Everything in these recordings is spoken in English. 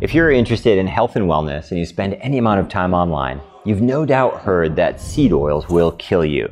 If you're interested in health and wellness and you spend any amount of time online, you've no doubt heard that seed oils will kill you.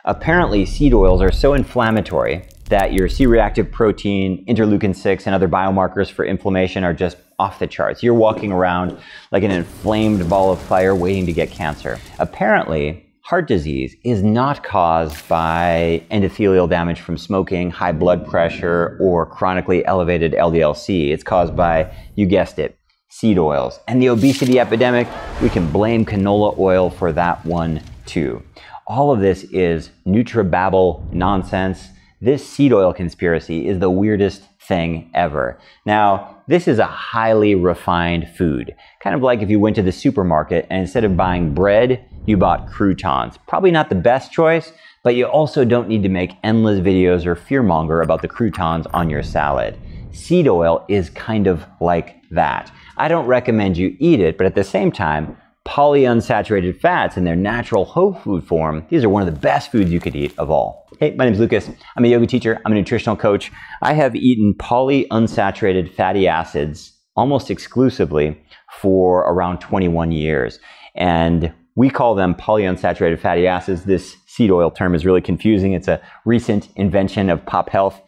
Apparently, seed oils are so inflammatory that your C-reactive protein, interleukin-6, and other biomarkers for inflammation are just off the charts. You're walking around like an inflamed ball of fire waiting to get cancer. Apparently, heart disease is not caused by endothelial damage from smoking, high blood pressure, or chronically elevated LDL-C. It's caused by, you guessed it, seed oils. And the obesity epidemic, we can blame canola oil for that one too. All of this is nutri-babble nonsense. This seed oil conspiracy is the weirdest thing ever. Now, this is a highly refined food. Kind of like if you went to the supermarket and instead of buying bread, you bought croutons. Probably not the best choice, but you also don't need to make endless videos or fearmonger about the croutons on your salad. Seed oil is kind of like that. I don't recommend you eat it, but at the same time, polyunsaturated fats in their natural whole food form, these are one of the best foods you could eat of all. Hey, my name is Lucas. I'm a yoga teacher. I'm a nutritional coach. I have eaten polyunsaturated fatty acids almost exclusively for around 21 years. And we call them polyunsaturated fatty acids. This seed oil term is really confusing. It's a recent invention of pop health.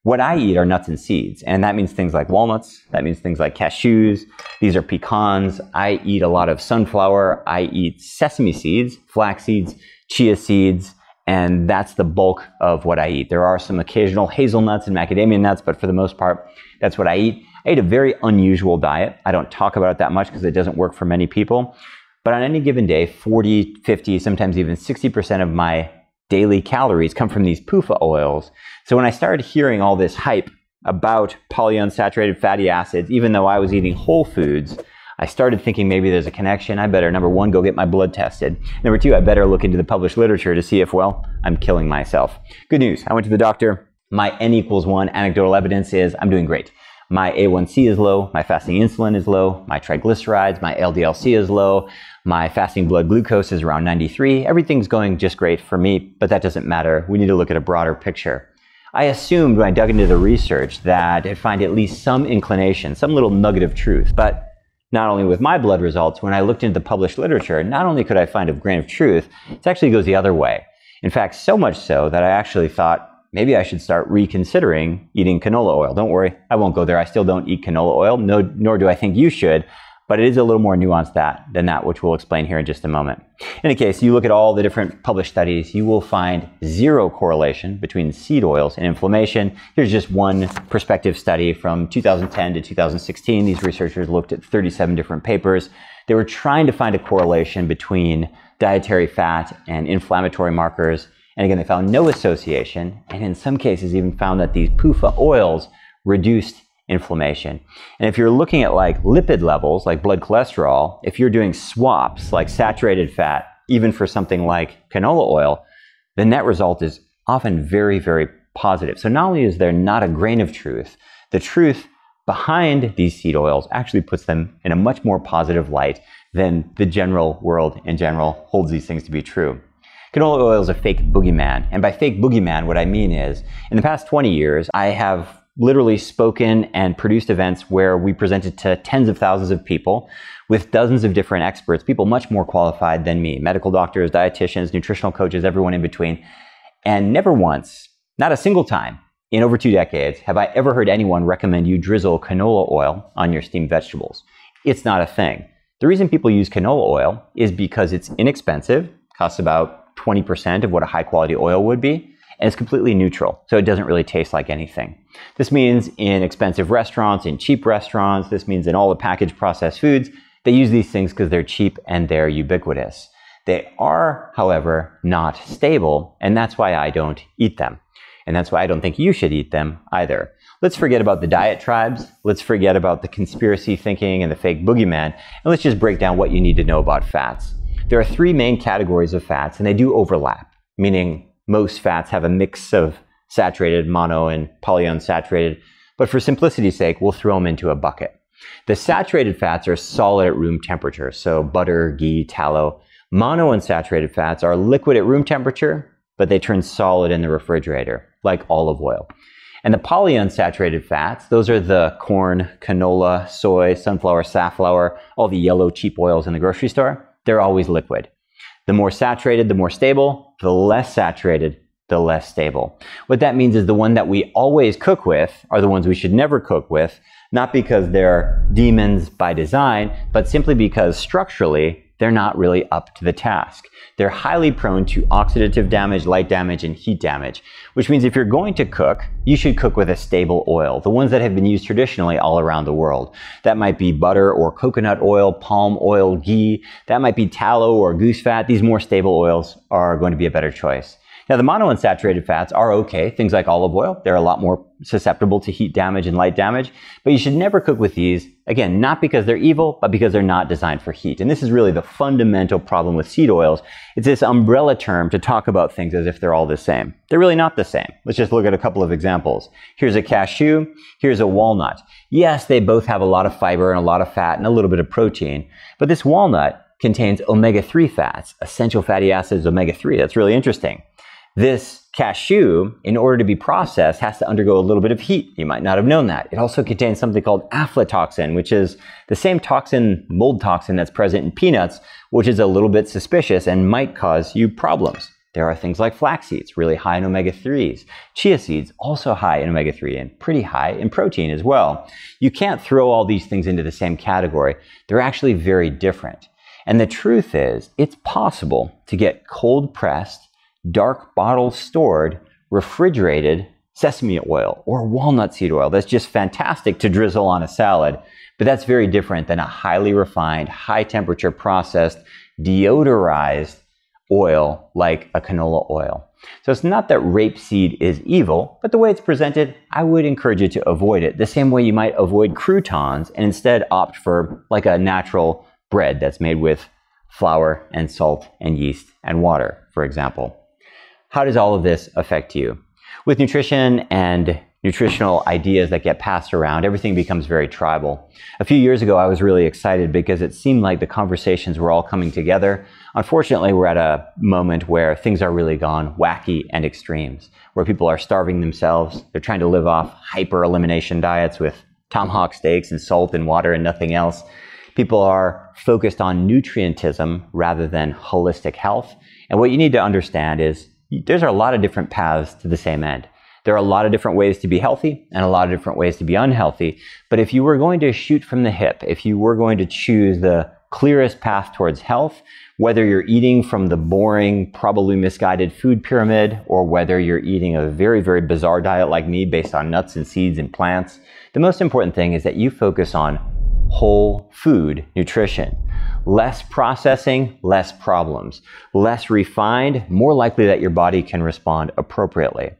What I eat are nuts and seeds, and that means things like walnuts, that means things like cashews, these are pecans. I eat a lot of sunflower, I eat sesame seeds, flax seeds, chia seeds, and that's the bulk of what I eat. There are some occasional hazelnuts and macadamia nuts, but for the most part, that's what I eat. I eat a very unusual diet. I don't talk about it that much because it doesn't work for many people, but on any given day, 40, 50, sometimes even 60% of my daily calories come from these PUFA oils. So when I started hearing all this hype about polyunsaturated fatty acids, even though I was eating whole foods, I started thinking maybe there's a connection. I better, number one, go get my blood tested. Number two, I better look into the published literature to see if, well, I'm killing myself. Good news, I went to the doctor. My N=1 anecdotal evidence is I'm doing great. My A1C is low, my fasting insulin is low, my triglycerides, my LDL-C is low, my fasting blood glucose is around 93. Everything's going just great for me, but that doesn't matter. We need to look at a broader picture. I assumed when I dug into the research that I'd find at least some inclination, some little nugget of truth. But not only with my blood results, when I looked into the published literature, not only could I find a grain of truth, it actually goes the other way. In fact, so much so that I actually thought, maybe I should start reconsidering eating canola oil. Don't worry, I won't go there. I still don't eat canola oil, nor do I think you should, but it is a little more nuanced than that, which we'll explain here in just a moment. In any case, you look at all the different published studies, you will find zero correlation between seed oils and inflammation. Here's just one prospective study from 2010 to 2016. These researchers looked at 37 different papers. They were trying to find a correlation between dietary fat and inflammatory markers. And again, they found no association, and in some cases even found that these PUFA oils reduced inflammation. And if you're looking at like lipid levels, like blood cholesterol, if you're doing swaps like saturated fat, even for something like canola oil, the net result is often very, very positive. So not only is there not a grain of truth, the truth behind these seed oils actually puts them in a much more positive light than the general world in general holds these things to be true. Canola oil is a fake boogeyman. And by fake boogeyman, what I mean is, in the past 20 years, I have literally spoken and produced events where we presented to tens of thousands of people with dozens of different experts, people much more qualified than me, medical doctors, dietitians, nutritional coaches, everyone in between. And never once, not a single time, in over 2 decades, have I ever heard anyone recommend you drizzle canola oil on your steamed vegetables. It's not a thing. The reason people use canola oil is because it's inexpensive, costs about 20% of what a high quality oil would be, and it's completely neutral, so it doesn't really taste like anything. This means in expensive restaurants, in cheap restaurants, this means in all the packaged processed foods, they use these things because they're cheap and they're ubiquitous. They are, however, not stable, and that's why I don't eat them. And that's why I don't think you should eat them either. Let's forget about the diet tribes, let's forget about the conspiracy thinking and the fake boogeyman, and let's just break down what you need to know about fats. There are 3 main categories of fats, and they do overlap, meaning most fats have a mix of saturated, mono, and polyunsaturated, but for simplicity's sake, we'll throw them into a bucket. The saturated fats are solid at room temperature, so butter, ghee, tallow. Monounsaturated fats are liquid at room temperature, but they turn solid in the refrigerator, like olive oil. And the polyunsaturated fats, those are the corn, canola, soy, sunflower, safflower, all the yellow cheap oils in the grocery store. They're always liquid. The more saturated, the more stable. The less saturated, the less stable. What that means is the one that we always cook with are the ones we should never cook with, not because they're demons by design, but simply because structurally, they're not really up to the task. They're highly prone to oxidative damage, light damage, and heat damage, which means if you're going to cook, you should cook with a stable oil, the ones that have been used traditionally all around the world. That might be butter or coconut oil, palm oil, ghee. That might be tallow or goose fat. These more stable oils are going to be a better choice. Now, the monounsaturated fats are okay. Things like olive oil, they're a lot more susceptible to heat damage and light damage, but you should never cook with these, again, not because they're evil, but because they're not designed for heat. And this is really the fundamental problem with seed oils. It's this umbrella term to talk about things as if they're all the same. They're really not the same. Let's just look at a couple of examples. Here's a cashew, here's a walnut. Yes, they both have a lot of fiber and a lot of fat and a little bit of protein, but this walnut contains omega-3 fats, essential fatty acids, omega-3. That's really interesting. This cashew, in order to be processed, has to undergo a little bit of heat. You might not have known that. It also contains something called aflatoxin, which is the same toxin, mold toxin, that's present in peanuts, which is a little bit suspicious and might cause you problems. There are things like flax seeds, really high in omega-3s. Chia seeds, also high in omega-3 and pretty high in protein as well. You can't throw all these things into the same category. They're actually very different. And the truth is, it's possible to get cold-pressed, dark bottle stored, refrigerated sesame oil or walnut seed oil. That's just fantastic to drizzle on a salad, but that's very different than a highly refined, high temperature processed, deodorized oil like a canola oil. So it's not that rapeseed is evil, but the way it's presented, I would encourage you to avoid it the same way you might avoid croutons and instead opt for like a natural bread that's made with flour and salt and yeast and water, for example. How does all of this affect you? With nutrition and nutritional ideas that get passed around, everything becomes very tribal. A few years ago, I was really excited because it seemed like the conversations were all coming together. Unfortunately, we're at a moment where things are really gone wacky and extremes, where people are starving themselves. They're trying to live off hyper-elimination diets with tomahawk steaks and salt and water and nothing else. People are focused on nutrientism rather than holistic health. And what you need to understand is there's a lot of different paths to the same end. There are a lot of different ways to be healthy and a lot of different ways to be unhealthy. But if you were going to shoot from the hip, if you were going to choose the clearest path towards health, whether you're eating from the boring, probably misguided food pyramid, or whether you're eating a very, very bizarre diet like me based on nuts and seeds and plants, the most important thing is that you focus on whole food nutrition. Less processing, less problems. Less refined, more likely that your body can respond appropriately.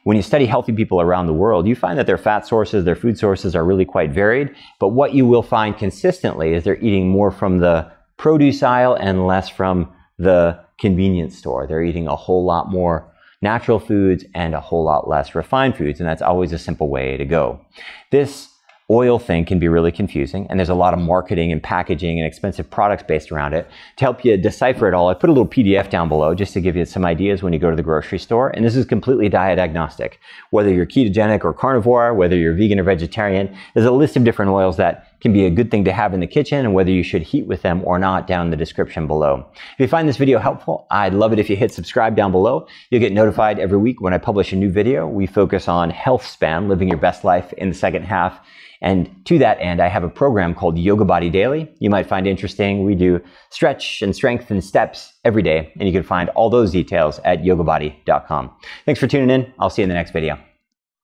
When you study healthy people around the world, you find that their fat sources, their food sources are really quite varied, but what you will find consistently is they're eating more from the produce aisle and less from the convenience store. They're eating a whole lot more natural foods and a whole lot less refined foods, and that's always a simple way to go. This oil thing can be really confusing, and there's a lot of marketing and packaging and expensive products based around it. To help you decipher it all, I put a little PDF down below just to give you some ideas when you go to the grocery store, and this is completely diet agnostic. Whether you're ketogenic or carnivore, whether you're vegan or vegetarian, there's a list of different oils that can be a good thing to have in the kitchen, and whether you should heat with them or not down in the description below. If you find this video helpful, I'd love it if you hit subscribe down below. You'll get notified every week when I publish a new video. We focus on health span, living your best life in the second half. And to that end, I have a program called YOGABODY Daily. You might find interesting. We do stretch and strength and steps every day, and you can find all those details at yogabody.com. Thanks for tuning in. I'll see you in the next video.